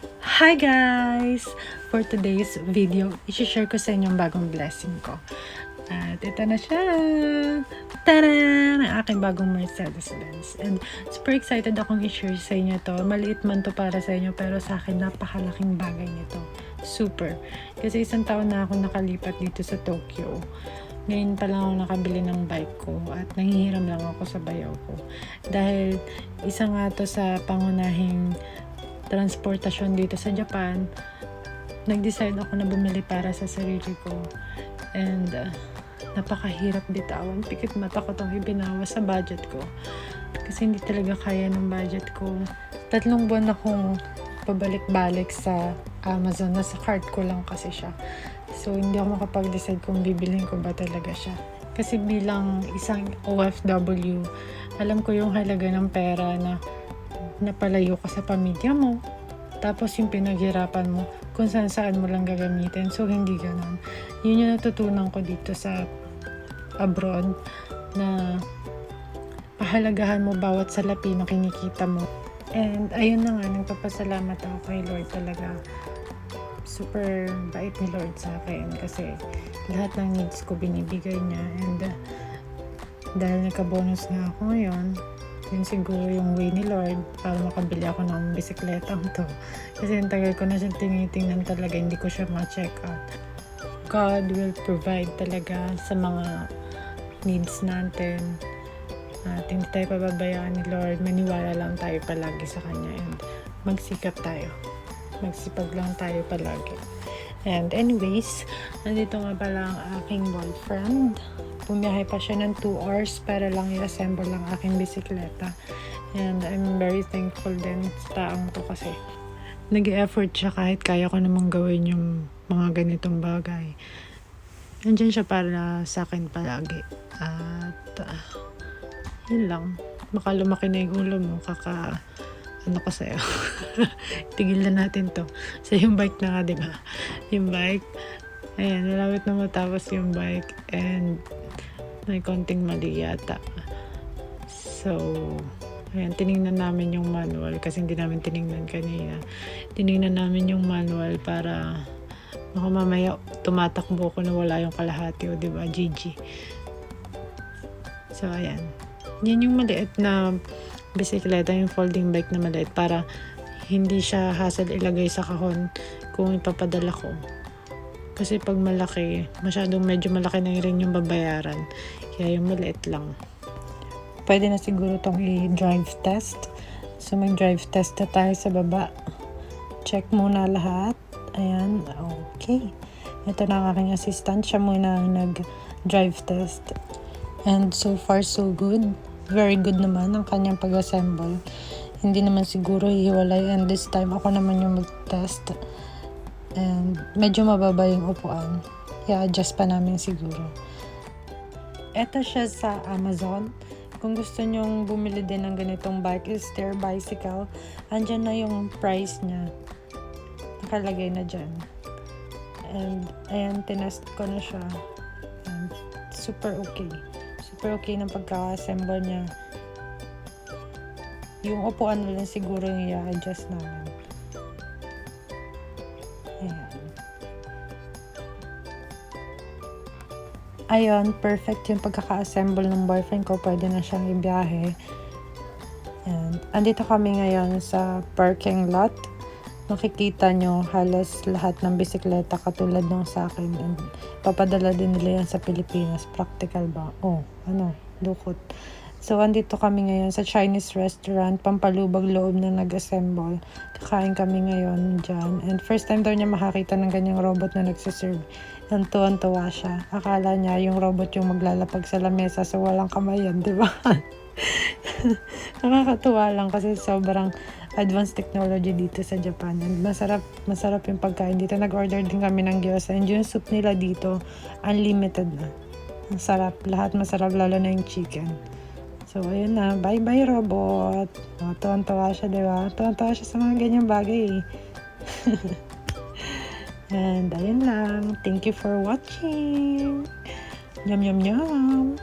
Hi guys! For today's video, i-share ko sa inyo ang bagong blessing ko. At ito na siya! Taran! Ang aking bagong Mercedes-Benz. And super excited akong i-share sa inyo to. Maliit man to para sa inyo, pero sa akin napakalaking bagay nito. Super. Kasi isang taon na ako nakalipat dito sa Tokyo. Ngayon pa lang ako nakabili ng bike ko at nanghihiram lang ako sa bayaw ko. Dahil isa nga to sa pangunahing transportasyon dito sa Japan, nag-decide ako na bumili para sa sarili ko. And napakahirap bitawan. Pikit mata ko itong ibinawas sa budget ko. Kasi hindi talaga kaya ng budget ko. 3 buwan akong pabalik-balik sa Amazon. Nasa cart ko lang kasi siya. So, hindi ako makapag-decide kung bibilhin ko ba talaga siya. Kasi bilang isang OFW, alam ko yung halaga ng pera na napalayo ka sa pamilya mo. Tapos yung pinaghirapan mo kung saan mo lang gagamitin. So, hindi ganun. Yun yung natutunan ko dito sa abroad na pahalagahan mo bawat salapi na kinikita mo. And ayun na nga, nagpapasalamat ako kay Lord talaga. Super bait ni Lord sa akin kasi lahat ng needs ko binibigay niya. And dahil nagka-bonus nga ako ngayon, yun siguro yung way ni Lord para makabili ako ng bisikletang to. Kasi yung tagal ko na siyang tinitingnan talaga, hindi ko siya ma-check out. God will provide talaga sa mga needs natin. At hindi tayo pababayaan ni Lord. Maniwala lang tayo palagi sa Kanya and magsikap tayo. Magsipag lang tayo palagi. And anyways, nandito nga pala ang aking boyfriend. Pumiyahe pa siya ng 2 hours para lang i-assemble ang aking bisikleta. And I'm very thankful din sa taong to kasi nag-e-effort siya kahit kaya ko namang gawin yung mga ganitong bagay. Nandiyan siya para sa akin palagi. At yun lang. Baka lumaki na yung ulo mo. Ano ko sa'yo? Tigil na natin to. So, yung bike na nga, diba? Yung bike. Ayan, nalawit na matapos yung bike. And may konting mali yata. So, ayan, tinignan namin yung manual kasi hindi namin tinignan kanina. Tinignan namin yung manual para baka mamaya tumatakbo ko na wala yung kalahati o diba, GG. So, ayan. Yan yung maliit na bisikleta, yung folding bike na maliit para hindi siya hassle ilagay sa kahon kung ipapadala ko. Kasi pag malaki, medyo malaki na rin yung babayaran. Kaya yung maliit lang. Pwede na siguro itong i-drive test. So mag-drive test na tayo sa baba. Check muna lahat. Ayan, okay. Ito na ang aking assistant. Siya muna ang nag-drive test. And so far so good. Very good naman ang kanyang pag-assemble. Hindi naman siguro hiwalay. And this time, ako naman yung mag-test. And medyo mababa yung upuan. I-adjust pa namin siguro. Ito siya sa Amazon. Kung gusto nyong bumili din ng ganitong bike, is Stair Bicycle. Andyan na yung price niya. Nakalagay na dyan. And ayan, tinest ko na siya. And super okay. Super okay ng pagka-assemble niya. Yung upuan na lang siguro yung i-adjust namin. Ayan. Ayun, perfect yung pagkaka-assemble ng boyfriend ko. Pwede na siyang ibiyahe. And andito kami ngayon sa parking lot. Makikita nyo halos lahat ng bisikleta katulad nung sa akin. And papadala din nila yan sa Pilipinas. Practical ba? Dukot. So, andito kami ngayon sa Chinese restaurant. Pampalubag loob na nag-assemble. Kakain kami ngayon dyan. And first time daw niya makakita ng ganyang robot na nagsiserve. And tuwan-tuwa siya. Akala niya yung robot yung maglalapag sa lamesa. So, walang kamay yan, di ba? Nakakatuwa lang kasi sobrang advanced technology dito sa Japan. And masarap yung pagkain dito. Nag-order din kami ng gyoza. And yung soup nila dito, unlimited na. Masarap. Lahat masarap, lalo na yung chicken. So, ayun na. Bye-bye, robot. Tuwan-tuwa siya, diba? Tuwan-tuwa siya sa mga ganyang bagay. And ayun lang. Thank you for watching. Yum, yum, yum.